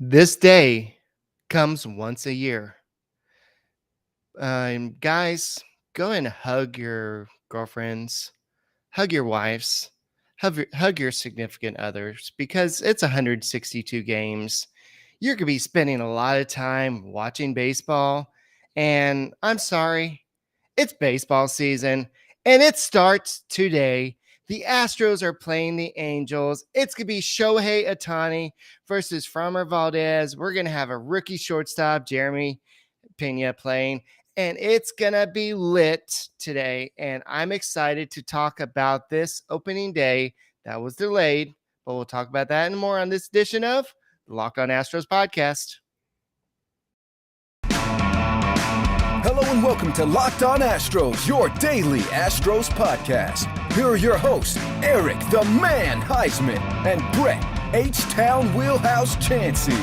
This day comes once a year. Guys, go and hug your girlfriends, hug your wives, hug your significant others because it's 162 games. You're going to be spending a lot of time watching baseball. And I'm sorry, it's baseball season and it starts today. The Astros are playing the Angels. It's going to be Shohei Ohtani versus Framber Valdez. We're going to have a rookie shortstop, Jeremy Pena, playing, and it's going to be lit today. And I'm excited to talk about this opening day that was delayed, but we'll talk about that and more on this edition of the Locked On Astros podcast. Hello and welcome to Locked On Astros, your daily Astros podcast. Here are your hosts, Eric the Man Heisman and Brett H-Town Wheelhouse Chansey.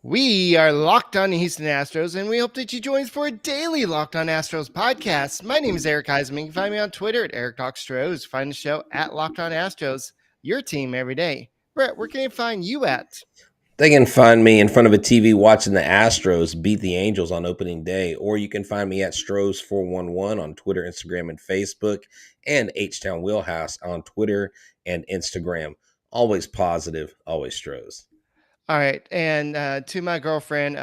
We are Locked On Houston Astros, and we hope that you join us for a daily Locked On Astros podcast. My name is Eric Heisman. You can find me on Twitter at EricTalkStros. Find the show at Locked On Astros, your team every day. Brett, where can they find you at? They can find me in front of a TV watching the Astros beat the Angels on opening day, or you can find me at Stros411 on Twitter, Instagram, and Facebook, and H-Town Wheelhouse on Twitter and Instagram. Always positive, always Stros. All right. And to my girlfriend,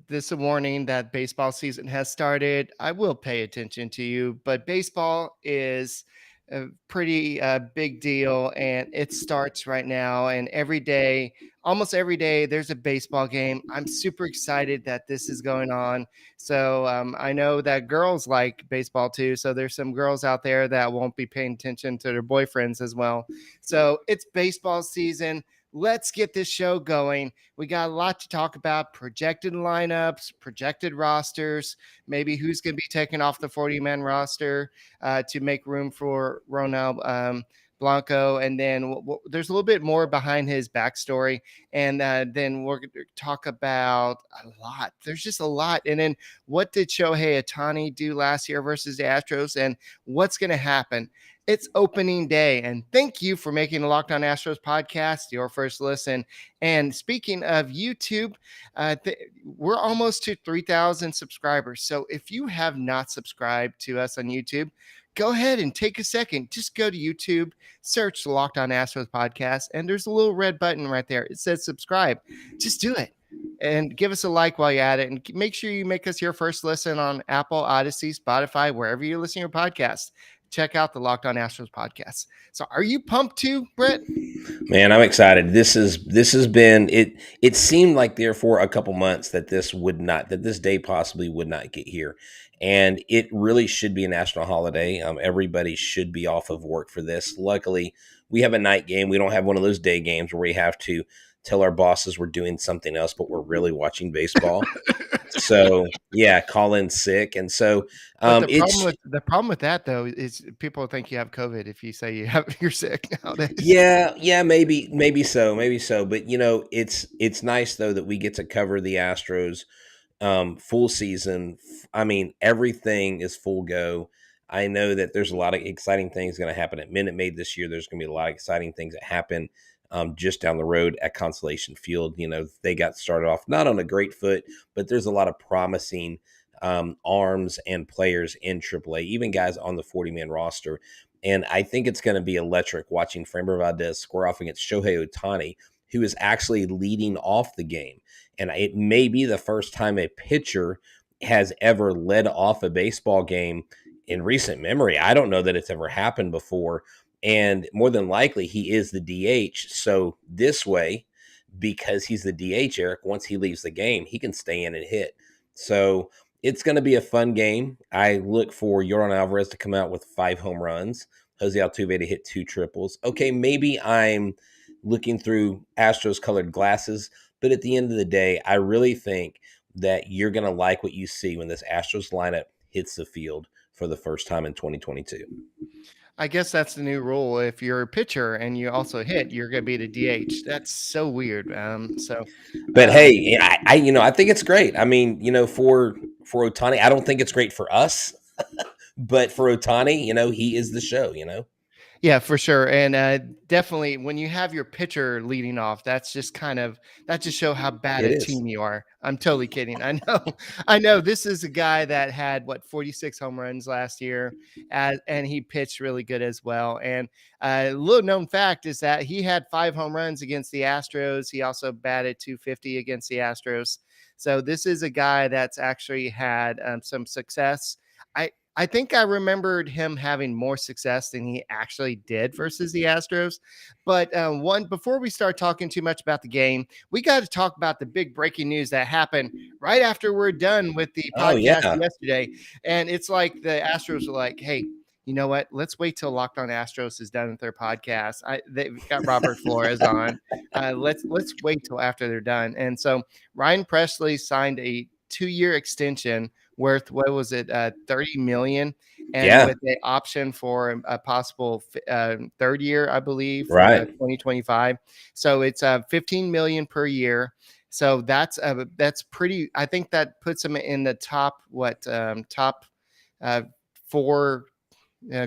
this is a warning that baseball season has started. I will pay attention to you, but baseball is a pretty big deal, and it starts right now. And every day, almost every day, there's a baseball game. I'm super excited that this is going on. So I know that girls like baseball too. So there's some girls out there that won't be paying attention to their boyfriends as well. So it's baseball season. Let's get this show going. We got a lot to talk about: projected lineups, projected rosters, maybe who's going to be taken off the 40-man roster to make room for Ronald Blanco. And then there's a little bit more behind his backstory. And then we're going to talk about a lot. There's just a lot. And then what did Shohei Ohtani do last year versus the Astros, and what's going to happen? It's opening day, and thank you for making the Locked On Astros podcast your first listen. And speaking of YouTube, we're almost to 3,000 subscribers. So if you have not subscribed to us on YouTube, go ahead and take a second. Just go to YouTube, search the Locked On Astros podcast, and there's a little red button right there. It says subscribe. Just do it. And give us a like while you're at it. And make sure you make us your first listen on Apple, Odyssey, Spotify, wherever you listen to your podcast. Check out the Locked On Astros podcast. So are you pumped too, Brett? Man, I'm excited. This has been it. It seemed like there for a couple months that this day possibly would not get here. And it really should be a national holiday. Everybody should be off of work for this. Luckily, we have a night game. We don't have one of those day games where we have to tell our bosses we're doing something else, but we're really watching baseball. So yeah, call in sick. And so the problem with that though is people think you have COVID if you say you're sick nowadays. Yeah, maybe so. But it's nice though that we get to cover the Astros full season. I mean, everything is full go. I know that there's a lot of exciting things going to happen at Minute Maid this year. There's going to be a lot of exciting things that happen just down the road at Constellation Field. They got started off not on a great foot, but there's a lot of promising arms and players in AAA, even guys on the 40-man roster. And I think it's going to be electric watching Framber Valdez square off against Shohei Ohtani, who is actually leading off the game. And it may be the first time a pitcher has ever led off a baseball game in recent memory. I don't know that it's ever happened before. And more than likely, he is the DH. So this way, because he's the DH, Eric, once he leaves the game, he can stay in and hit. So it's going to be a fun game. I look for Yordan Alvarez to come out with 5 home runs, Jose Altuve to hit 2 triples. Okay, maybe I'm looking through Astros colored glasses, but at the end of the day, I really think that you're going to like what you see when this Astros lineup hits the field for the first time in 2022. I guess that's the new rule. If you're a pitcher and you also hit, you're going to be the DH. That's so weird. But Um, hey, I think it's great. I mean, for Ohtani, I don't think it's great for us, but for Ohtani, he is the show. Yeah, for sure. And definitely when you have your pitcher leading off, that's just that just show how bad It a is. team you are. I'm totally kidding. I know. I know this is a guy that had 46 home runs last year, and he pitched really good as well. And a little known fact is that he had 5 home runs against the Astros. He also batted 250 against the Astros. So this is a guy that's actually had some success. I think I remembered him having more success than he actually did versus the Astros. But one before we start talking too much about the game, we got to talk about the big breaking news that happened right after we're done with the Oh podcast yeah, yesterday. And it's like the Astros were like, "Hey, you know what? Let's wait till Locked On Astros is done with their podcast. They've got Robert Flores on. Let's wait till after they're done." And so Ryan Presley signed a 2-year extension worth, what was it, 30 million, and yeah, with an option for a possible third year, I believe, for right. 2025. So it's 15 million per year. So that's pretty. I think that puts him in the top uh, 4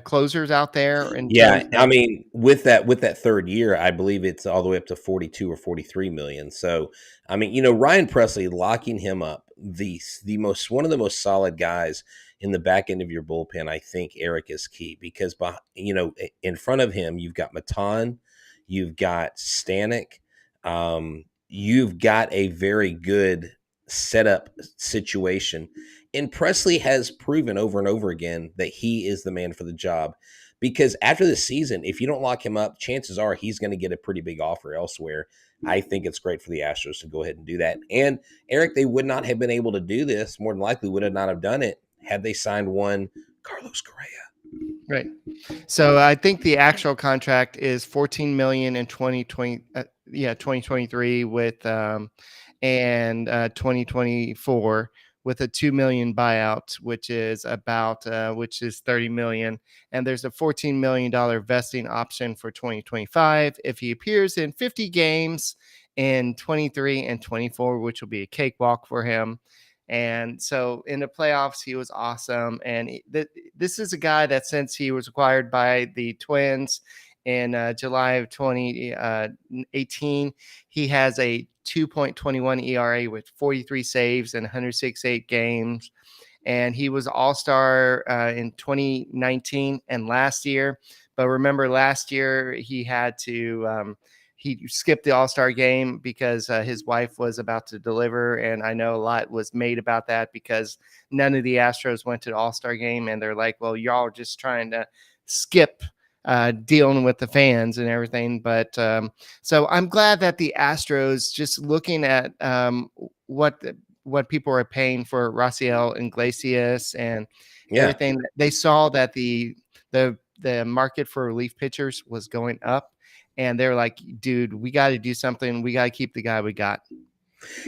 closers out there in Yeah, terms I of. mean, with that third year, I believe it's all the way up to 42 or 43 million. So, I mean, Ryan Presley locking him up, the most one of the most solid guys in the back end of your bullpen, I think Eric is key because in front of him you've got Matan, you've got Stanek, you've got a very good setup situation. And Presley has proven over and over again that he is the man for the job because after the season, if you don't lock him up, chances are he's going to get a pretty big offer elsewhere. I think it's great for the Astros to go ahead and do that. And Eric, they would not have been able to do this, more than likely would have not have done it had they signed one Carlos Correa. Right. So I think the actual contract is 14 million in 2020. 2023 with and 2024 with a 2 million buyout, which is 30 million. And there's a $14 million vesting option for 2025 if he appears in 50 games in 23 and 24, which will be a cakewalk for him. And so in the playoffs, he was awesome. And this is a guy that since he was acquired by the Twins in July of 2018, he has a 2.21 ERA with 43 saves and 168 games. And he was all-star in 2019 and last year. But remember, last year he had to he skipped the all-star game because his wife was about to deliver. And I know a lot was made about that because none of the Astros went to the all-star game. And they're like, well, y'all are just trying to skip dealing with the fans and everything. But so I'm glad that the Astros, just looking at what people are paying for Raciel Iglesias and Yeah. everything, they saw that the market for relief pitchers was going up. And they're like, dude, we got to do something. We got to keep the guy we got.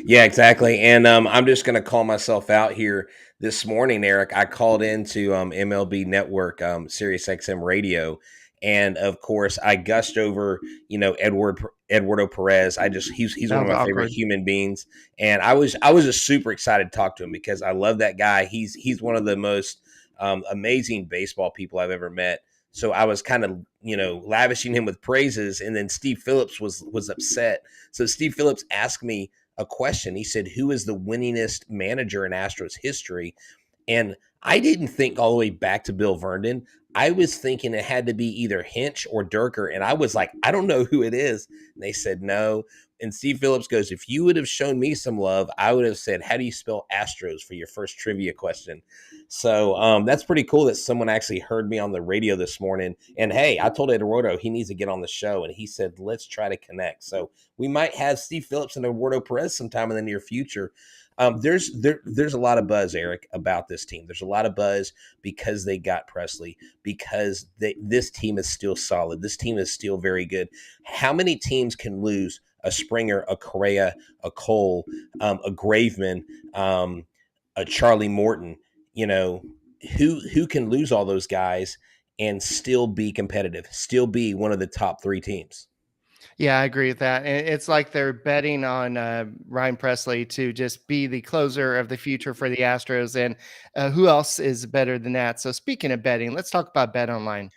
Yeah, exactly. And I'm just going to call myself out here this morning, Eric. I called into MLB Network, Sirius XM Radio, and of course, I gushed over, Eduardo Perez. He's That one of was my favorite awkward. human beings, and I was just super excited to talk to him because I love that guy. He's one of the most amazing baseball people I've ever met. So I was kind of, lavishing him with praises, and then Steve Phillips was upset. So Steve Phillips asked me a question. He said, "Who is the winningest manager in Astros history?" And I didn't think all the way back to Bill Vernon. I was thinking it had to be either Hinch or Durker. And I was like, I don't know who it is. And they said no. And Steve Phillips goes, if you would have shown me some love, I would have said, how do you spell Astros for your first trivia question? So that's pretty cool that someone actually heard me on the radio this morning. And hey, I told Eduardo he needs to get on the show. And he said, let's try to connect. So we might have Steve Phillips and Eduardo Perez sometime in the near future. There's a lot of buzz, Eric, about this team. There's a lot of buzz because they got Presley, because this team is still solid. This team is still very good. How many teams can lose a Springer, a Correa, a Cole, a Graveman, a Charlie Morton? Who can lose all those guys and still be competitive, still be one of the top 3 teams. Yeah, I agree with that. And it's like they're betting on Ryan Presley to just be the closer of the future for the Astros. And who else is better than that? So, speaking of betting, let's talk about Bet Online.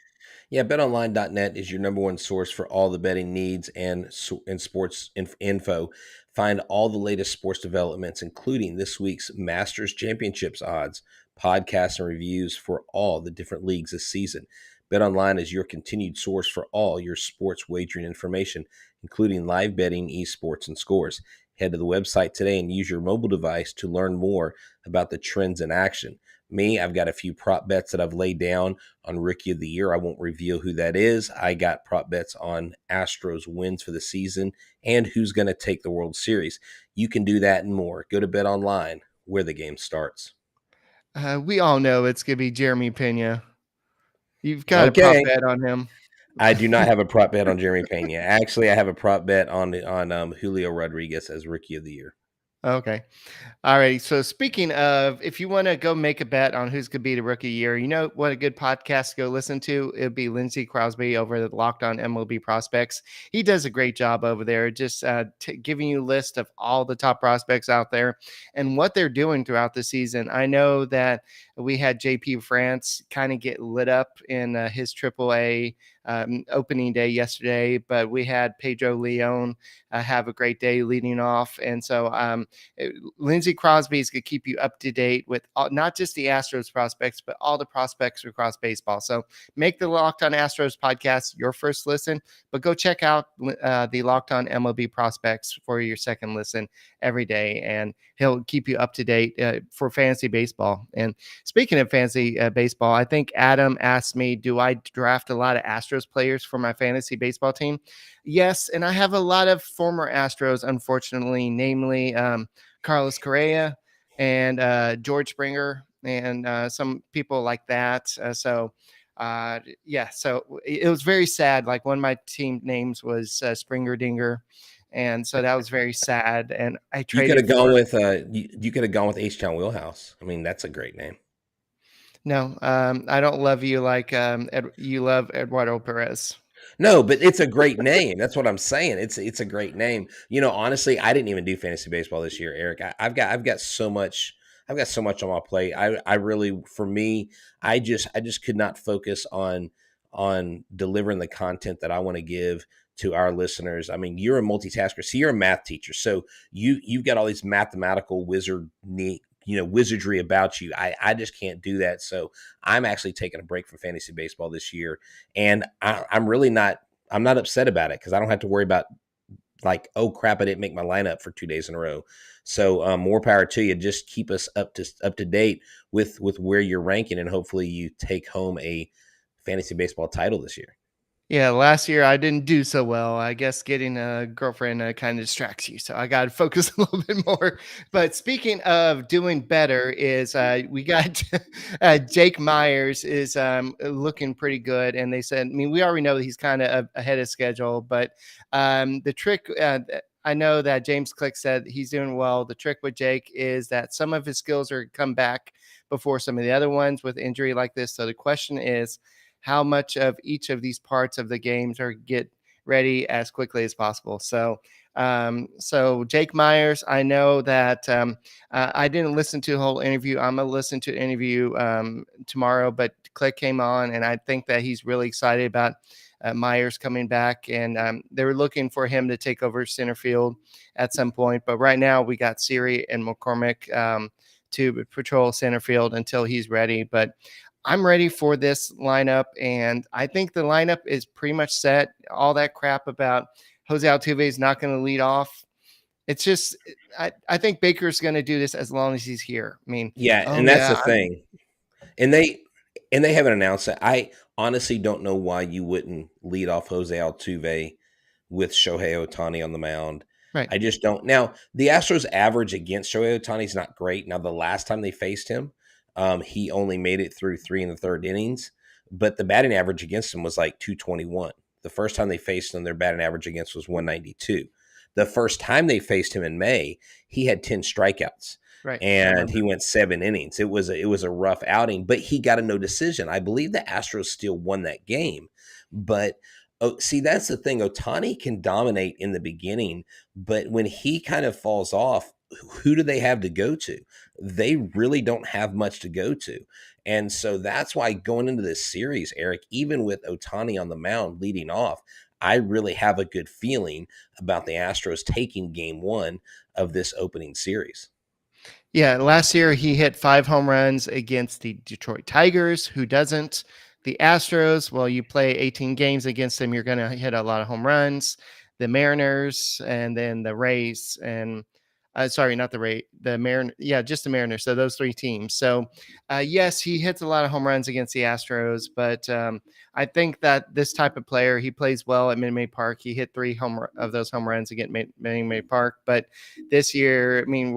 Yeah, betonline.net is your number one source for all the betting needs and sports info. Find all the latest sports developments, including this week's Masters Championships odds, podcasts, and reviews for all the different leagues this season. BetOnline is your continued source for all your sports wagering information, including live betting, esports, and scores. Head to the website today and use your mobile device to learn more about the trends in action. Me, I've got a few prop bets that I've laid down on Rookie of the Year. I won't reveal who that is. I got prop bets on Astros wins for the season and who's going to take the World Series. You can do that and more. Go to Bet Online, where the game starts. We all know it's going to be Jeremy Pena. You've got a prop Okay. bet on him. I do not have a prop bet on Jeremy Pena. Actually, I have a prop bet on Julio Rodriguez as Rookie of the Year. Okay. All right. So speaking of, if you want to go make a bet on who's going to be the rookie year, you know what a good podcast to go listen to? It'd be Lindsey Crosby over at Locked On MLB Prospects. He does a great job over there, just giving you a list of all the top prospects out there and what they're doing throughout the season. I know that we had JP France kind of get lit up in his AAA opening day yesterday, but we had Pedro Leon have a great day leading off. And so Lindsey Crosby is going to keep you up to date with not just the Astros prospects, but all the prospects across baseball. So make the Locked On Astros podcast your first listen, but go check out the Locked On MLB prospects for your second listen every day. And he'll keep you up to date for fantasy baseball. And speaking of fantasy baseball, I think Adam asked me, do I draft a lot of Astros players for my fantasy baseball team? Yes. And I have a lot of former Astros, unfortunately, namely Carlos Correa and George Springer and some people like that. So it was very sad. Like one of my team names was Springer Dinger. And so that was very sad. And I You could traded have gone with you could have gone with H-Town Wheelhouse. I mean, that's a great name. No, I don't love you like you love Eduardo Perez. No, but it's a great name. That's what I'm saying. It's a great name. You know, honestly, I didn't even do fantasy baseball this year, Eric. I've got so much. I've got so much on my plate. I really, for me, I just could not focus on delivering the content that I want to give to our listeners. I mean, you're a multitasker. So you're a math teacher. So you've got all these mathematical wizardry about you. I just can't do that. So I'm actually taking a break from fantasy baseball this year. And I'm not upset about it because I don't have to worry about like, oh crap, I didn't make my lineup for 2 days in a row. So more power to you. Just keep us up to date with where you're ranking, and hopefully you take home a fantasy baseball title this year. Yeah, last year I didn't do so well. I guess getting a girlfriend kind of distracts you, so I got to focus a little bit more. But speaking of doing better, is we got Jake Myers is looking pretty good, and they said, I mean, we already know that he's kind of ahead of schedule, but the trick. I know that James Click said he's doing well. The trick with Jake is that some of his skills are come back before some of the other ones with injury like this. So the question is, how much of each of these parts of the games are get ready as quickly as possible. So Jake Myers, I know that I didn't listen to the whole interview. I'm going to listen to the interview tomorrow, but Click came on, and I think that he's really excited about Myers coming back, and they were looking for him to take over center field at some point. But right now we got Siri and McCormick to patrol center field until he's ready. But I'm ready for this lineup, and I think the lineup is pretty much set. All that crap about Jose Altuve is not going to lead off. It's just, I think Baker's going to do this as long as he's here. I mean, And that's the thing. And they haven't announced it. I honestly don't know why you wouldn't lead off Jose Altuve with Shohei Ohtani on the mound. Right. I just don't. Now, the Astros average against Shohei Ohtani is not great. Now, the last time they faced him, he only made it through 3 and 1/3 innings, but the batting average against him was like 221. The first time they faced him, their batting average against was 192. The first time they faced him in May, he had 10 strikeouts. Right. I and remember. he went 7 innings. It was a rough outing, but he got a no decision. I believe the Astros still won that game, but see, that's the thing. Ohtani can dominate in the beginning, but when he kind of falls off, who do they have to go to? They really don't have much to go to. And so that's why going into this series, Eric, even with Ohtani on the mound leading off, I really have a good feeling about the Astros taking game one of this opening series. Yeah, last year he hit 5 home runs against the Detroit Tigers. Who doesn't? The Astros, well, you play 18 games against them, you're going to hit a lot of home runs. The Mariners and then the Rays and sorry, not the Rays, the Mariners. Yeah, just the Mariners. So those 3 teams. So yes, he hits a lot of home runs against the Astros, but I think that this type of player, he plays well at Minute Maid Park. He hit 3 of those home runs against Minute Maid Park, but this year, I mean,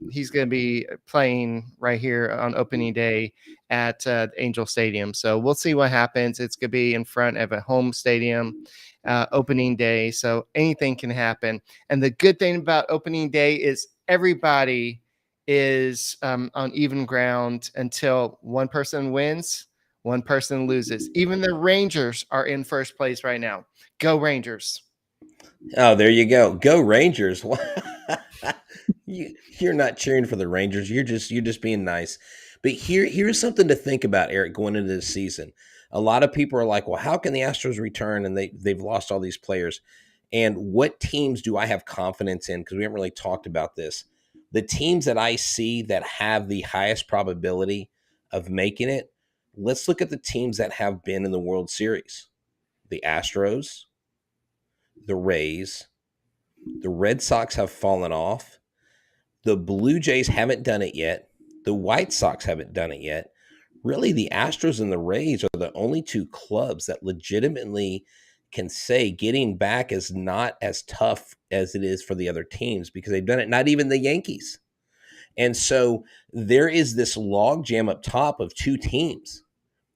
he's going to be playing right here on opening day at Angel Stadium. So we'll see what happens. It's going to be in front of a home stadium opening day. So anything can happen. And the good thing about opening day is everybody is on even ground until one person wins, one person loses. Even the Rangers are in first place right now. Go Rangers. Oh, there you go. Go Rangers. You're not cheering for the Rangers. You're just being nice. But here's something to think about, Eric, going into this season. A lot of people are like, well, how can the Astros return and they've lost all these players? And what teams do I have confidence in? Because we haven't really talked about this. The teams that I see that have the highest probability of making it, let's look at the teams that have been in the World Series. The Astros, the Rays, the Red Sox have fallen off. The Blue Jays haven't done it yet. The White Sox haven't done it yet. Really, the Astros and the Rays are the only 2 clubs that legitimately can say getting back is not as tough as it is for the other teams because they've done it, not even the Yankees. And so there is this logjam up top of 2 teams.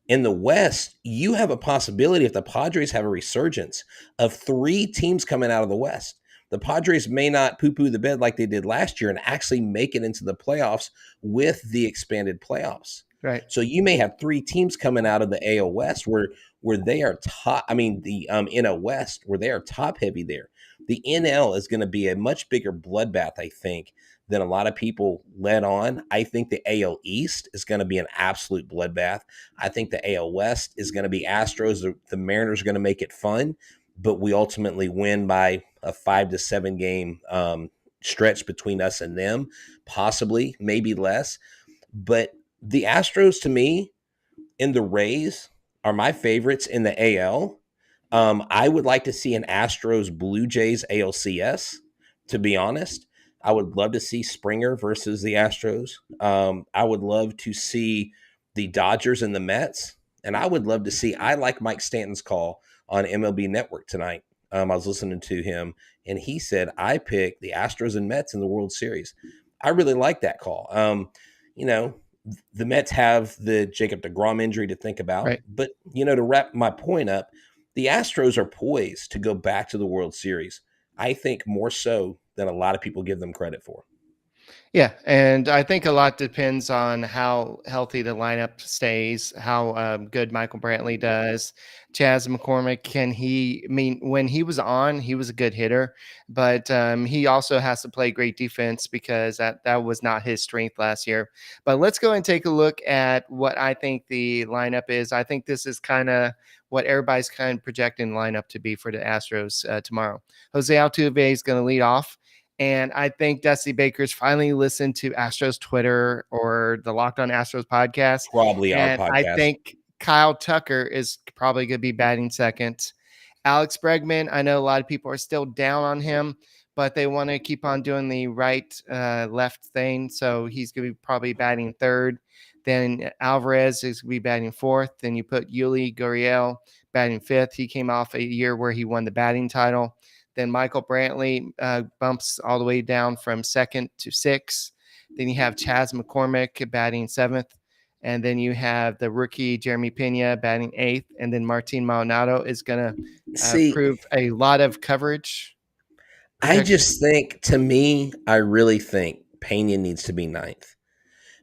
In the West, you have a possibility if the Padres have a resurgence of 3 teams coming out of the West. The Padres may not poo-poo the bed like they did last year and actually make it into the playoffs with the expanded playoffs. Right. So you may have 3 teams coming out of the AL West where they are top. I mean, the NL West where they are top heavy there. The NL is going to be a much bigger bloodbath, I think, than a lot of people led on. I think the AL East is going to be an absolute bloodbath. I think the AL West is going to be Astros. The Mariners are going to make it fun, but we ultimately win by a 5 to 7 game stretch between us and them, possibly, maybe less. But the Astros, to me, and the Rays are my favorites in the AL. I would like to see an Astros Blue Jays ALCS, to be honest. I would love to see Springer versus the Astros. I would love to see the Dodgers and the Mets. And I would love to see, I like Mike Stanton's call on MLB Network tonight. I was listening to him, and he said, I picked the Astros and Mets in the World Series. I really like that call. You know, the Mets have the Jacob deGrom injury to think about. Right. But, to wrap my point up, the Astros are poised to go back to the World Series. I think more so than a lot of people give them credit for. Yeah, and I think a lot depends on how healthy the lineup stays, how good Michael Brantley does. Chas McCormick, when he was on, he was a good hitter, but he also has to play great defense because that was not his strength last year. But let's go and take a look at what I think the lineup is. I think this is kind of what everybody's kind of projecting the lineup to be for the Astros tomorrow. Jose Altuve is going to lead off. And I think Dusty Baker's finally listened to Astros Twitter or the Locked On Astros podcast. Probably our And I podcast. think Kyle Tucker is probably going to be batting second. Alex Bregman, I know a lot of people are still down on him, but they want to keep on doing the right left thing. So he's going to be probably batting third. Then Alvarez is going to be batting fourth. Then you put Yuli Gurriel batting fifth. He came off a year where he won the batting title. Then Michael Brantley bumps all the way down from second to sixth. Then you have Chas McCormick batting seventh. And then you have the rookie Jeremy Pena batting eighth. And then Martin Maldonado is going to prove a lot of coverage. I just think, to me, I really think Pena needs to be ninth.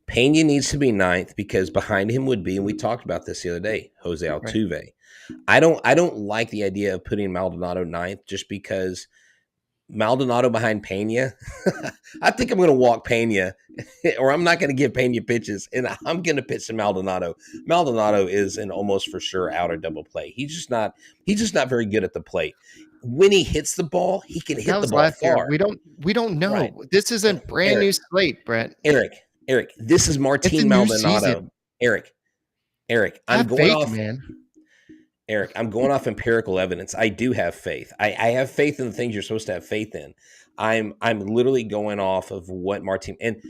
Pena needs to be ninth because behind him would be, and we talked about this the other day, Jose Right. Altuve. I don't like the idea of putting Maldonado ninth just because Maldonado behind Pena. I think I'm going to walk Pena, or I'm not going to give Pena pitches, and I'm going to pitch to Maldonado. Maldonado is an almost for sure out or double play. He's just not very good at the plate. When he hits the ball, he can That hit the was ball last year. far. We don't Right. know. This is a brand new slate, Brett. Eric, this is It's a Martin new Maldonado. season. Eric, I'm Have going faith, off. man. Eric, I'm going off empirical evidence. I do have faith. I have faith in the things you're supposed to have faith in. I'm literally going off of what Martin, and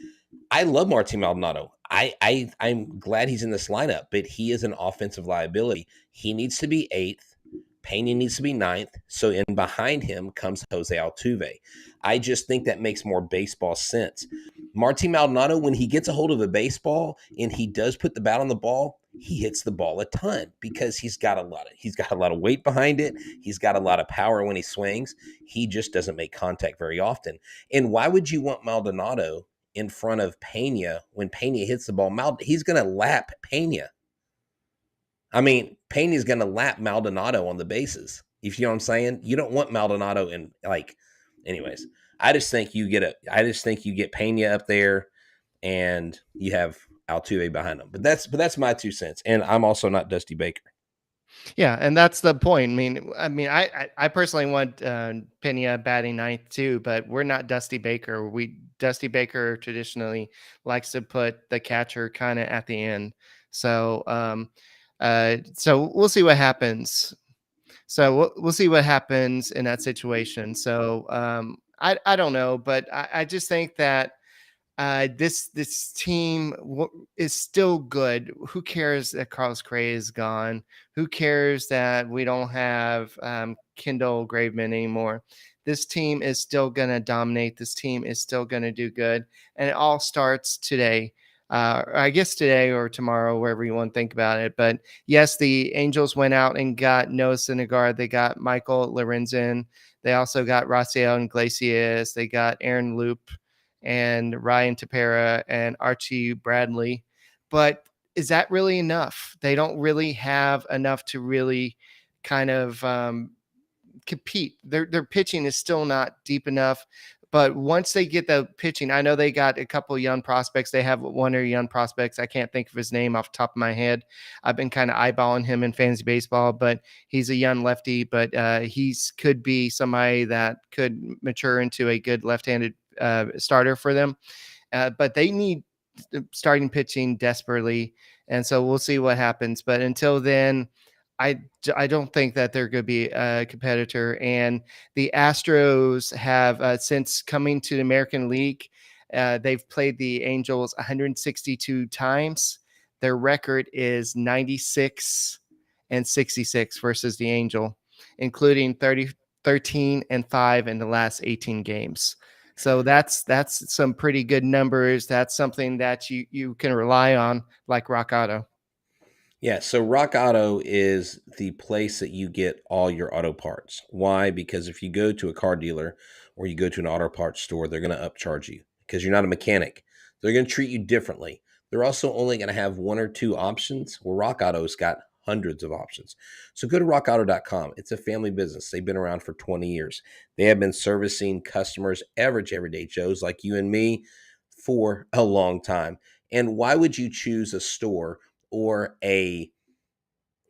I love Martin Maldonado. I'm glad he's in this lineup, but he is an offensive liability. He needs to be eighth. Pena needs to be ninth. So in behind him comes Jose Altuve. I just think that makes more baseball sense. Martin Maldonado, when he gets a hold of a baseball and he does put the bat on the ball, he hits the ball a ton because he's got a lot of weight behind it. He's got a lot of power when he swings. He just doesn't make contact very often. And why would you want Maldonado in front of Pena when Pena hits the ball? He's going to lap Pena. I mean, Pena's going to lap Maldonado on the bases. If you know what I'm saying, you don't want Maldonado in anyways. I just think you get Pena up there and you have Altuve behind him. But that's my 2 cents. And I'm also not Dusty Baker. Yeah, and that's the point. I personally want Pena batting ninth too, but we're not Dusty Baker. Dusty Baker traditionally likes to put the catcher kind of at the end. So so we'll see what happens. So we'll see what happens in that situation. So I don't know, but I just think that this team is still good. Who cares that Carlos Correa is gone? Who cares that we don't have Kendall Graveman anymore? This team is still going to dominate. This team is still going to do good. And it all starts today. I guess today or tomorrow, wherever you want to think about it. But yes, the Angels went out and got Noah Syndergaard. They got Michael Lorenzen. They also got Raciel Iglesias. They got Aaron Loop and Ryan Tepera and Archie Bradley. But is that really enough? They don't really have enough to really kind of compete. Their pitching is still not deep enough. But once they get the pitching, I know they got a couple of young prospects. They have one or young prospects. I can't think of his name off the top of my head. I've been kind of eyeballing him in fantasy baseball, but he's a young lefty. But he's could be somebody that could mature into a good left-handed starter for them. But they need starting pitching desperately. And so we'll see what happens. But until then, I don't think that they're going to be a competitor. And the Astros have, since coming to the American League, they've played the Angels 162 times. Their record is 96 and 66 versus the Angel, including 13-5 in the last 18 games. So that's some pretty good numbers. That's something that you can rely on, like Rock Auto. Yeah, so Rock Auto is the place that you get all your auto parts. Why? Because if you go to a car dealer or you go to an auto parts store, they're going to upcharge you because you're not a mechanic. They're going to treat you differently. They're also only going to have 1 or 2 options, where Rock Auto's got hundreds of options. So go to rockauto.com. It's a family business. They've been around for 20 years. They have been servicing customers, average everyday Joes like you and me, for a long time. And why would you choose a store or a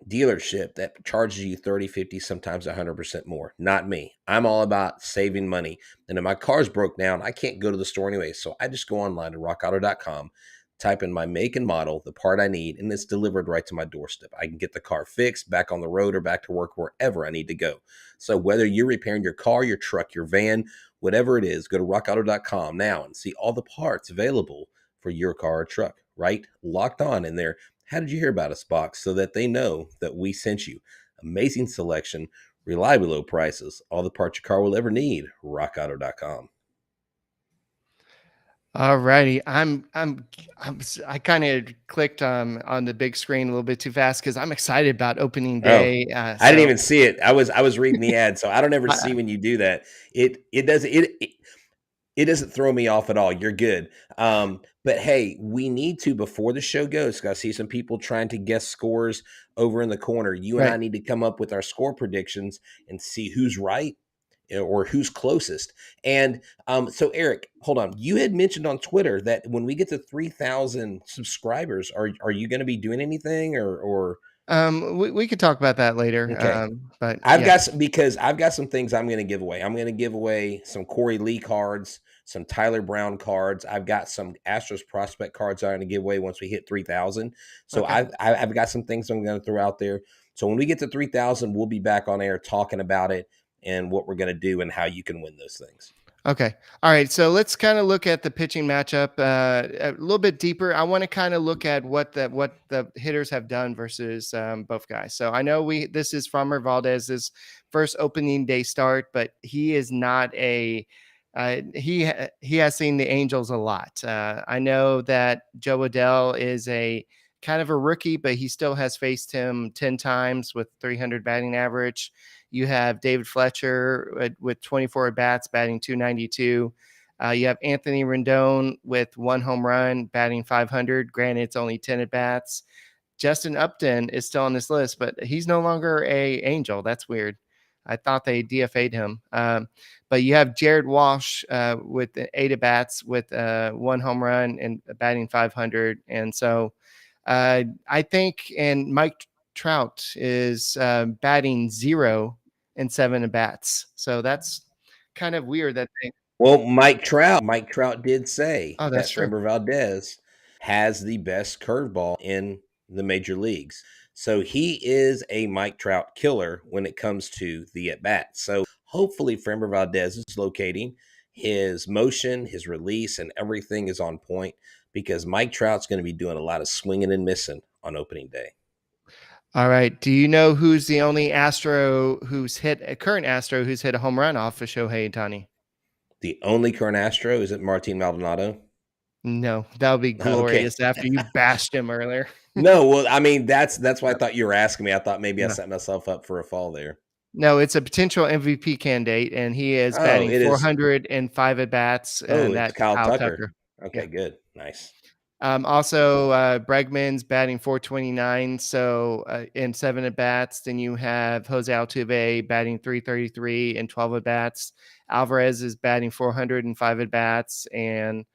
dealership that charges you 30, 50, sometimes 100% more? Not me. I'm all about saving money. And if my car's broke down, I can't go to the store anyway. So I just go online to rockauto.com, type in my make and model, the part I need, and it's delivered right to my doorstep. I can get the car fixed, back on the road, or back to work, wherever I need to go. So whether you're repairing your car, your truck, your van, whatever it is, go to rockauto.com now and see all the parts available for your car or truck, right? Locked On in there. How did you hear about us box, so that they know that we sent you. Amazing selection, reliably low prices, all the parts your car will ever need. rockauto.com. All righty. I kind of clicked on the big screen a little bit too fast because I'm excited about opening day. I didn't even see it. I was reading the ad, so I don't ever see when you do that. It does it It doesn't throw me off at all. You're good. But hey, we need to, before the show goes, because I see some people trying to guess scores over in the corner. You and I Right. need to come up with our score predictions and see who's right or who's closest. And so, Eric, hold on. You had mentioned on Twitter that when we get to 3,000 subscribers, are you going to be doing anything or? We could talk about that later. Okay. But I've yeah. got I've got some things I'm going to give away. I'm going to give away some Corey Lee cards, some Tyler Brown cards. I've got some Astros prospect cards I'm going to give away once we hit 3,000. So Okay. I've got some things I'm going to throw out there. So when we get to 3,000, we'll be back on air talking about it and what we're going to do and how you can win those things. Okay. All right. So let's kind of look at the pitching matchup a little bit deeper. I want to kind of look at what the hitters have done versus both guys. So I know this is Framber Valdez's first opening day start, but he is not a he has seen the Angels a lot. I know that Joe Adell is a kind of a rookie, but he still has faced him 10 times with 300 batting average. You have David Fletcher with 24 at bats, batting 292. You have Anthony Rendon with 1 home run, batting 500. Granted, it's only 10 at bats. Justin Upton is still on this list, but he's no longer a Angel. That's weird. I thought they DFA'd him. But you have Jared Walsh with 8 at bats with 1 home run and batting 500. And so I think, and Mike Trout is batting 0 and 7 at bats. So that's kind of weird that they. Well, Mike Trout did say Oh, that's that true. Framber Valdez has the best curveball in the major leagues. So he is a Mike Trout killer when it comes to the at bat. So hopefully Framber Valdez is locating his motion, his release, and everything is on point because Mike Trout's going to be doing a lot of swinging and missing on opening day. All right. Do you know who's the only current Astro who's hit a home run off of Shohei Ohtani? The only current Astro is it Martin Maldonado. No, that would be Okay. glorious after you bashed him earlier. No, well, I mean that's why I thought you were asking me. I thought maybe I No. set myself up for a fall there. No, it's a potential MVP candidate, and he is Oh, batting it is. 405 at bats, Oh, and it's that's Kyle Kyle Tucker. Tucker. Yeah. Okay, good, nice. Also, Bregman's batting 429, so in 7 at bats. Then you have Jose Altuve batting 333 and 12 at bats. Alvarez is batting 405 at bats, and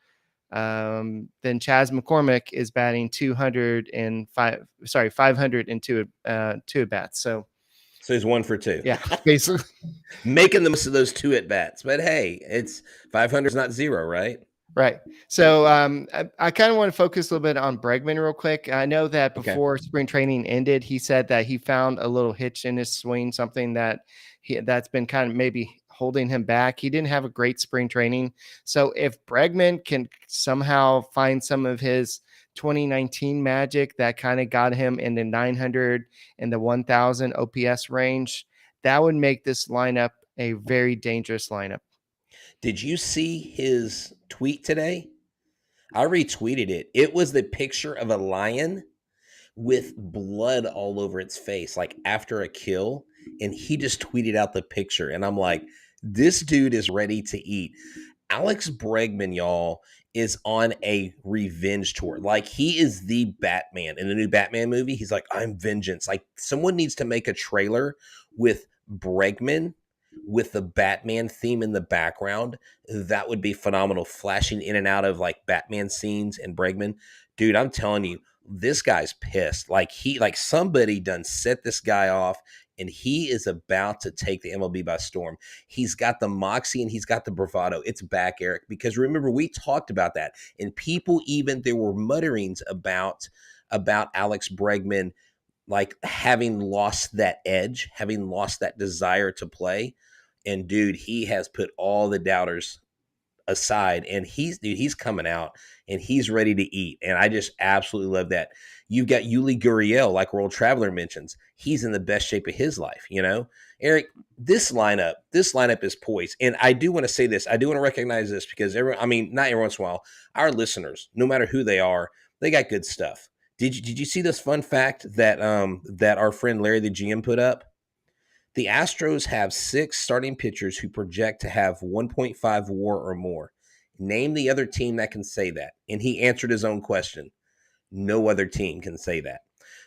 then Chas McCormick is batting 502 at bats. So he's 1 for 2. yeah, basically. Making the most of those 2 at bats. But hey, it's 500 is not 0, right? Right. So I kind of want to focus a little bit on Bregman real quick. I know that Okay. before spring training ended, he said that he found a little hitch in his swing, something that's been kind of maybe holding him back. He didn't have a great spring training. So if Bregman can somehow find some of his 2019 magic that kind of got him in the 900 and the 1000 OPS range, that would make this lineup a very dangerous lineup. Did you see his tweet today? I retweeted it. It was the picture of a lion with blood all over its face, like after a kill. And he just tweeted out the picture. And I'm like, this dude is ready to eat. Alex Bregman, y'all, is on a revenge tour. Like, he is the Batman in the new Batman movie. He's like, I'm vengeance. Like, someone needs to make a trailer with Bregman with the Batman theme in the background. That would be phenomenal. Flashing in and out of like Batman scenes and Bregman. Dude, I'm telling you, this guy's pissed. Like somebody done set this guy off and he is about to take the MLB by storm. He's got the moxie and he's got the bravado. It's back, Eric, because remember, we talked about that. And people there were mutterings about Alex Bregman, like having lost that edge, having lost that desire to play. And dude, he has put all the doubters aside and he's coming out and he's ready to eat. And I just absolutely love that. You've got Yuli Gurriel, like World Traveler mentions. He's in the best shape of his life, you know? Eric, this lineup is poised. And I do want to say this. I do want to recognize this because not every once in a while, our listeners, no matter who they are, they got good stuff. Did you see this fun fact that that our friend Larry the GM put up? The Astros have 6 starting pitchers who project to have 1.5 WAR or more. Name the other team that can say that. And he answered his own question. No other team can say that.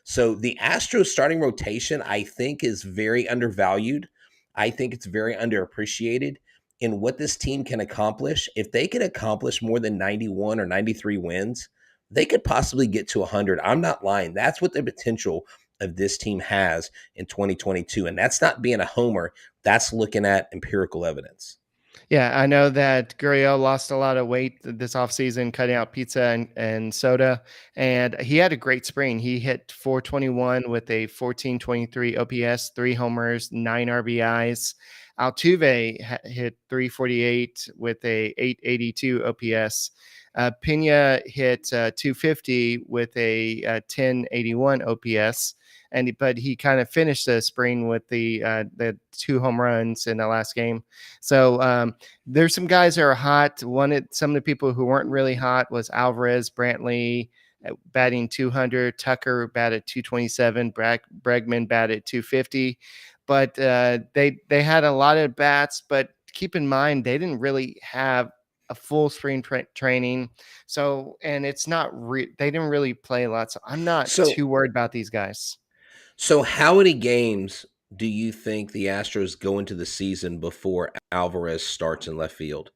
So the Astros starting rotation, I think, is very undervalued. I think it's very underappreciated in what this team can accomplish. If they can accomplish more than 91 or 93 wins, they could possibly get to 100. I'm not lying. That's what the potential of this team has in 2022. And that's not being a homer. That's looking at empirical evidence. Yeah, I know that Gurriel lost a lot of weight this offseason, cutting out pizza and soda, and he had a great spring. He hit 421 with a 1423 OPS, 3 homers, 9 RBIs. Altuve hit 348 with a 882 OPS. Pena hit 250 with a 1081 OPS. But he kind of finished the spring with the 2 home runs in the last game. So there's some guys that are hot. Some of the people who weren't really hot was Alvarez, Brantley batting 200, Tucker batted 227, Bregman batted 250. But they had a lot of bats. But keep in mind they didn't really have a full spring training. So and it's not they didn't really play a lot. So I'm not So too worried about these guys. So, how many games do you think the Astros go into the season before Alvarez starts in left field?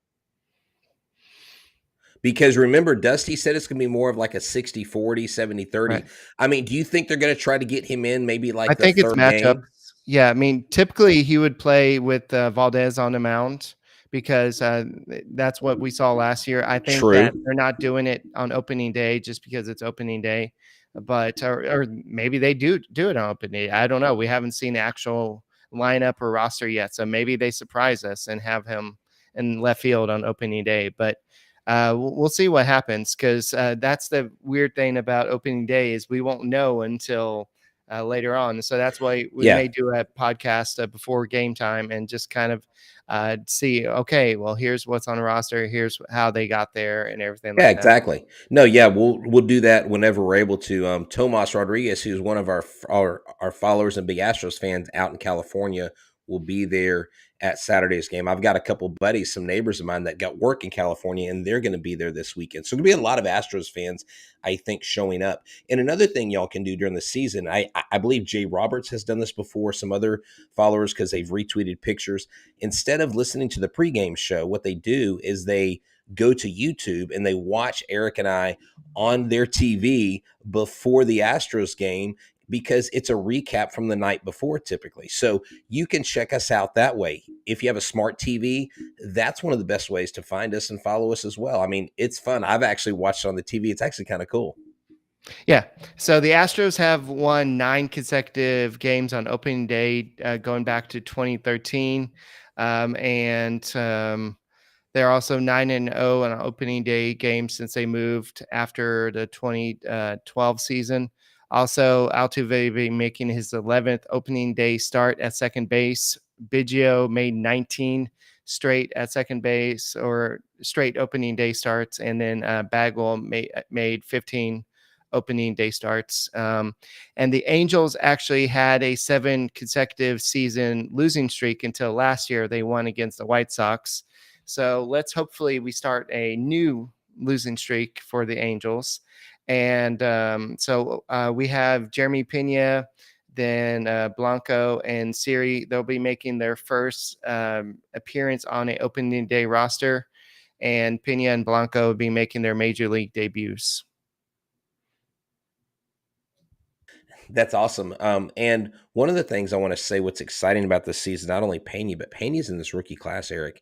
Because remember, Dusty said it's going to be more of like a 60-40, 70-30. Right. I mean, do you think they're going to try to get him in maybe I like the think it's third matchups. game? Yeah, I mean, typically he would play with Valdez on the mound because that's what we saw last year. I think that True. they're not doing it on opening day just because it's opening day, but or maybe they do it on opening day. I don't know. We haven't seen the actual lineup or roster yet, so maybe they surprise us and have him in left field on opening day. But we'll see what happens because that's the weird thing about opening day is we won't know until later on. So that's why we Yeah. may do a podcast before game time and just kind of see, okay, well, here's what's on the roster. Here's how they got there and everything Yeah, like that. exactly. No, yeah, we'll do that whenever we're able to. Tomas Rodriguez, who's one of our followers and big Astros fans out in California, will be there at Saturday's game. I've got a couple buddies, some neighbors of mine that got work in California, and they're going to be there this weekend. So there'll be a lot of Astros fans, I think, showing up. And another thing y'all can do during the season, I believe Jay Roberts has done this before. Some other followers because they've retweeted pictures. Instead of listening to the pregame show, what they do is they go to YouTube and they watch Eric and I on their TV before the Astros game because it's a recap from the night before typically. So you can check us out that way. If you have a smart TV, that's one of the best ways to find us and follow us as well. I mean, it's fun. I've actually watched it on the TV. It's actually kind of cool. Yeah. So the Astros have won 9 consecutive games on opening day going back to 2013. They're also 9-0 on opening day games since they moved after the 2012 season. Also, Altuve making his 11th opening day start at second base. Biggio made 19 straight at second base or straight opening day starts, and then Bagwell made 15 opening day starts. And the Angels actually had a 7 consecutive season losing streak until last year. They won against the White Sox. So hopefully we start a new losing streak for the Angels. And we have Jeremy Pena, then Blanco and Siri. They'll be making their first appearance on an opening day roster. And Pena and Blanco will be making their major league debuts. That's awesome. And one of the things I want to say, what's exciting about this season, not only Pena, but Pena's in this rookie class, Eric.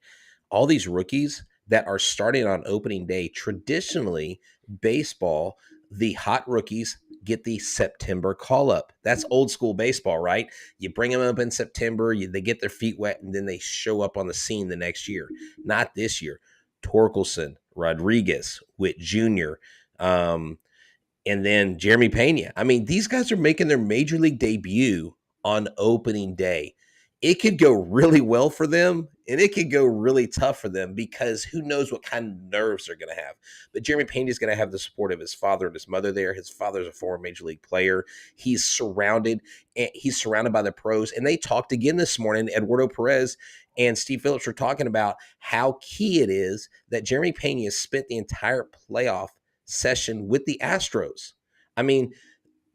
All these rookies that are starting on opening day, traditionally, baseball, the hot rookies get the September call up. That's old school baseball, right? You bring them up in September, they get their feet wet, and then they show up on the scene the next year. Not this year. Torkelson, Rodriguez, Witt Jr., and then Jeremy Pena. I mean, these guys are making their major league debut on opening day. it could go really well for them and it could go really tough for them because who knows what kind of nerves they're going to have. But Jeremy Pena is going to have the support of his father and his mother there. His father's a former major league player. He's surrounded by the pros. And they talked again this morning. Eduardo Perez and Steve Phillips were talking about how key it is that Jeremy Pena has spent the entire playoff session with the Astros. I mean,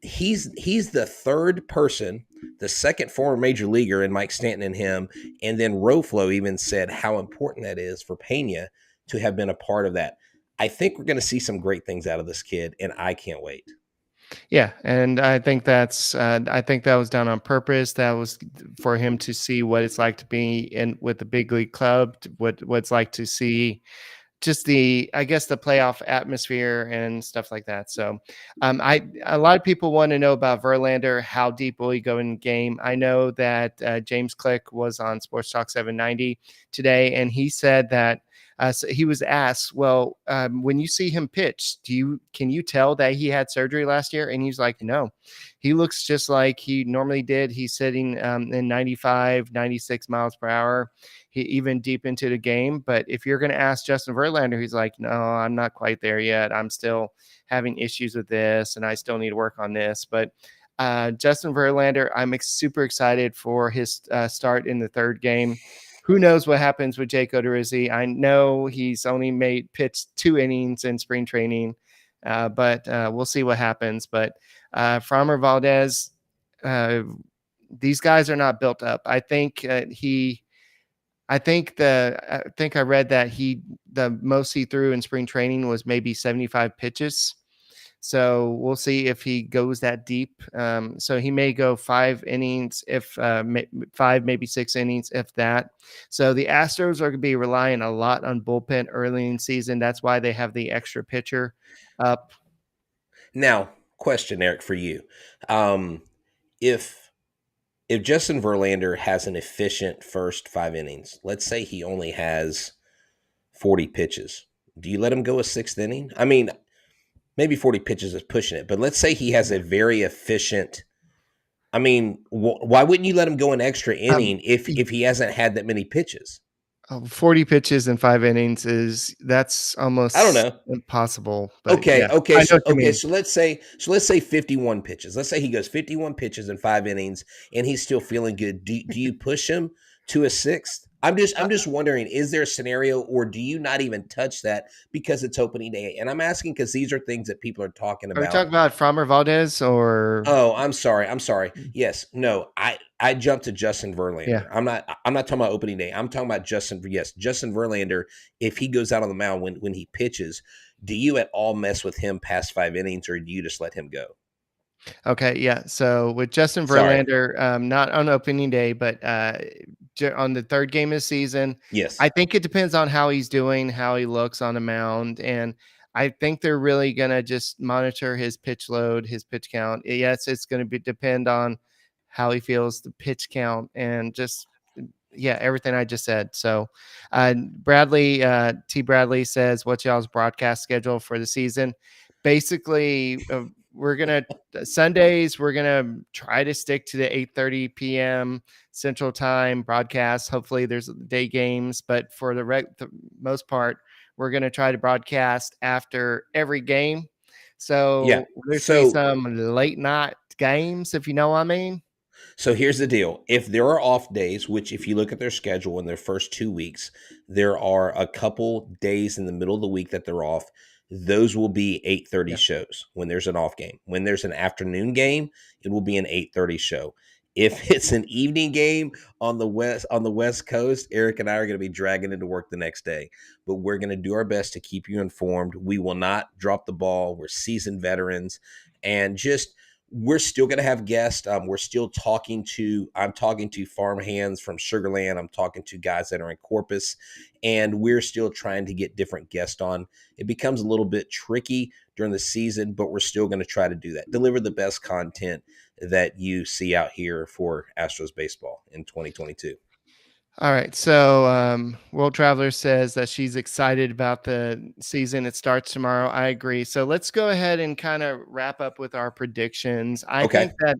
he's the third person, the second former major leaguer in Mike Stanton and him, and then Roflo even said how important that is for Pena to have been a part of that. I think we're going to see some great things out of this kid, and I can't wait. Yeah, and I think that was done on purpose. That was for him to see what it's like to be in with the big league club, what it's like to see just the playoff atmosphere and stuff like that. So a lot of people want to know about Verlander. How deep will he go in the game? I know that James Click was on Sports Talk 790 today, and he said that so he was asked, well, when you see him pitch, can you tell that he had surgery last year? And he's like, no, he looks just like he normally did. He's sitting in 95, 96 miles per hour. Even deep into the game. But if you're going to ask Justin Verlander, he's like, no, I'm not quite there yet. I'm still having issues with this and I still need to work on this. But Justin Verlander, I'm super excited for his start in the third game. Who knows what happens with Jake Odorizzi? I know he's only pitched 2 innings in spring training, but we'll see what happens. But Framber, Valdez, these guys are not built up. I think I think I read that the most he threw in spring training was maybe 75 pitches. So we'll see if he goes that deep. So he may go 5 innings, if 5, maybe 6 innings, if that. So the Astros are going to be relying a lot on bullpen early in the season. That's why they have the extra pitcher up. Now, question, Eric, for you. If Justin Verlander has an efficient first 5 innings, let's say he only has 40 pitches, do you let him go a 6th inning? I mean, maybe 40 pitches is pushing it, but let's say he has a very efficient. I mean, why wouldn't you let him go an extra inning if he hasn't had that many pitches? 40 pitches in 5 innings that's almost, I don't know, impossible. But Okay. yeah, Okay. I know So, what you mean. let's say 51 pitches. Let's say he goes 51 pitches in 5 innings and he's still feeling good. Do you push him to a 6th? I'm just wondering, is there a scenario, or do you not even touch that because it's opening day? And I'm asking because these are things that people are talking Are we about. talking about Framber Valdez or? Oh, I'm sorry. Yes. No, I jumped to Justin Verlander. Yeah. I'm not talking about opening day. I'm talking about Justin Verlander. If he goes out on the mound when he pitches, do you at all mess with him past 5 innings, or do you just let him go? Okay, yeah. So with Justin Sorry. Verlander, not on opening day, but on the third game of the season, Yes. I think it depends on how he's doing, how he looks on the mound, and I think they're really gonna just monitor his pitch load, his pitch count. Yes, it's gonna depend on how he feels, the pitch count, and just everything I just said. So, Bradley T. Bradley says, "What's y'all's broadcast schedule for the season?" Basically, we're gonna Sundays. We're gonna try to stick to the 8:30 p.m. Central Time broadcast. Hopefully, there's day games, but for the most part, we're gonna try to broadcast after every game. Yeah. So there's gonna be some late night games, if you know what I mean. So here's the deal. If there are off days, which if you look at their schedule in their first 2 weeks, there are a couple days in the middle of the week that they're off. Those will be 8:30 Yeah. shows when there's an off game. When there's an afternoon game, it will be an 8:30 show. If it's an evening game on the West Coast, Eric and I are going to be dragging into work the next day. But we're going to do our best to keep you informed. We will not drop the ball. We're seasoned veterans, and we're still going to have guests. We're still I'm talking to farm hands from Sugarland. I'm talking to guys that are in Corpus, and we're still trying to get different guests on. It becomes a little bit tricky during the season, but we're still going to try to do that. Deliver the best content that you see out here for Astros baseball in 2022. All right. So, World Traveler says that she's excited about the season. It starts tomorrow. I agree. So let's go ahead and kind of wrap up with our predictions. I Okay. think that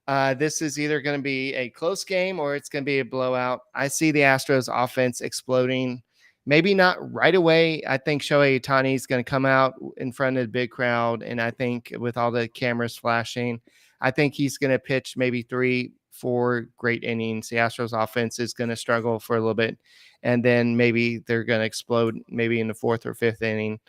This is either going to be a close game or it's going to be a blowout. I see the Astros offense exploding. Maybe not right away. I think Shohei Ohtani is going to come out in front of the big crowd. And I think with all the cameras flashing, I think he's going to pitch maybe 3-4 great innings. The Astros offense is going to struggle for a little bit. And then maybe they're going to explode maybe in the 4th or 5th inning.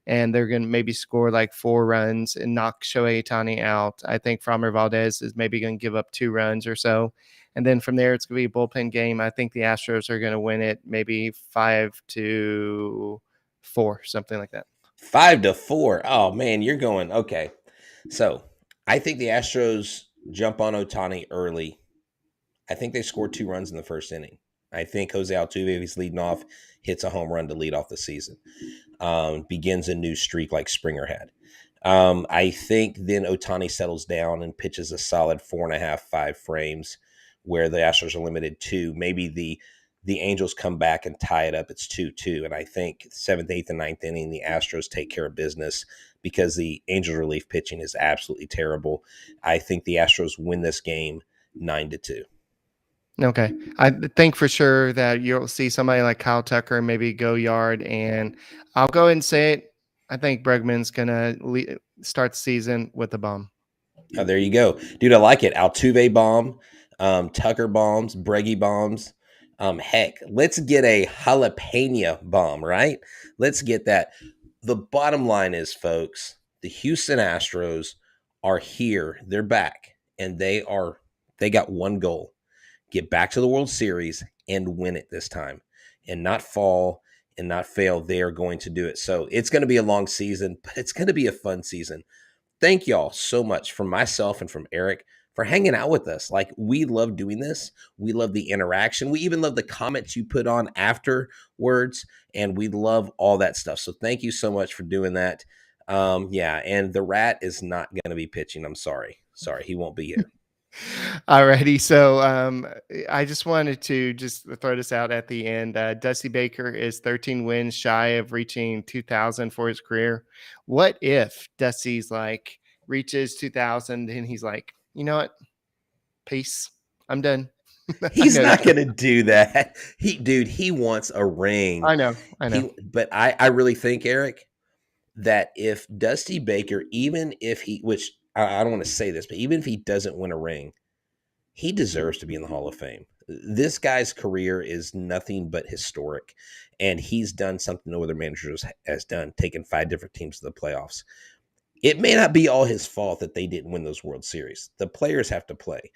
And they're going to maybe score like 4 runs and knock Shohei Ohtani out. I think Framber Valdez is maybe going to give up 2 runs or so. And then from there, it's going to be a bullpen game. I think the Astros are going to win it maybe 5-4, something like that. 5-4. Oh, man, you're going. Okay. So I think the Astros jump on Ohtani early. I think they scored 2 runs in the first inning. I think Jose Altuve, if he's leading off, hits a home run to lead off the season. Begins a new streak like Springer had. I think then Ohtani settles down and pitches a solid 4.5, 5 frames where the Astros are limited to. Maybe the Angels come back and tie it up. It's 2-2. And I think 7th, 8th, and 9th inning, the Astros take care of business because the Angels relief pitching is absolutely terrible. I think the Astros win this game 9-2. Okay. I think for sure that you'll see somebody like Kyle Tucker maybe go yard, and I'll go ahead and say it. I think Bregman's going to start the season with a bomb. Oh, there you go. Dude, I like it. Altuve bomb, Tucker bombs, Breggy bombs. Heck, let's get a jalapeno bomb, right? Let's get that. The bottom line is, folks, the Houston Astros are here. They're back, and they got one goal. Get back to the World Series and win it this time and not fall and not fail. They are going to do it. So it's going to be a long season, but it's going to be a fun season. Thank y'all so much from myself and from Eric for hanging out with us. Like, we love doing this. We love the interaction. We even love the comments you put on afterwards, and we love all that stuff. So thank you so much for doing that. Yeah, and the Rat is not going to be pitching. I'm sorry. He won't be here. Alrighty, so I just wanted to just throw this out at the end. Dusty Baker is 13 wins shy of reaching 2,000 for his career. What if Dusty's like reaches 2,000 and he's like, you know what? Peace. I'm done. He's not going to do that. He wants a ring. I know. But I really think, Eric, that if Dusty Baker, even if he, which I don't want to say this, but even if he doesn't win a ring, he deserves to be in the Hall of Fame. This guy's career is nothing but historic, and he's done something no other manager has done, taken 5 different teams to the playoffs. It may not be all his fault that they didn't win those World Series. The players have to play.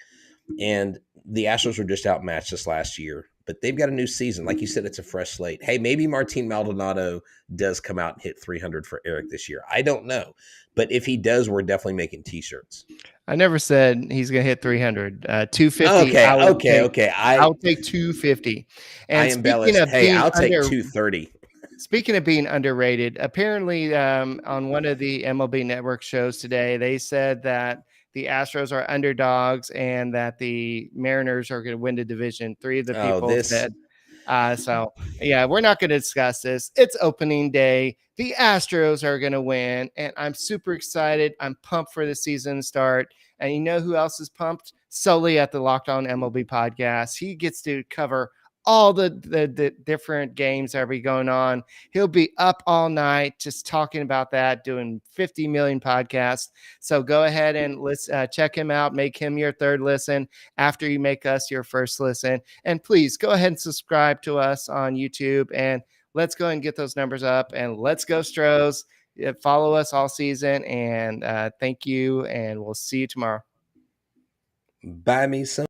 And the Astros were just outmatched this last year, but they've got a new season. Like you said, it's a fresh slate. Hey, maybe Martin Maldonado does come out and hit 300 for Eric this year. I don't know. But if he does, we're definitely making T-shirts. I never said he's going to hit 300. 250. Okay. I'll take 250. And I embellished. Hey, I'll take 230. Speaking of being underrated, apparently on one of the MLB Network shows today, they said that the Astros are underdogs and that the Mariners are going to win the division. 3 of the people said. So, yeah, we're not going to discuss this. It's opening day. The Astros are going to win, and I'm super excited. I'm pumped for the season to start. And you know who else is pumped? Sully at the Locked On MLB podcast. He gets to cover all the different games that are going on. He'll be up all night just talking about that, doing 50 million podcasts. So go ahead and check him out. Make him your third listen after you make us your first listen. And please go ahead and subscribe to us on YouTube. And let's go and get those numbers up. And let's go Stros. Follow us all season. And thank you. And we'll see you tomorrow. Buy me some.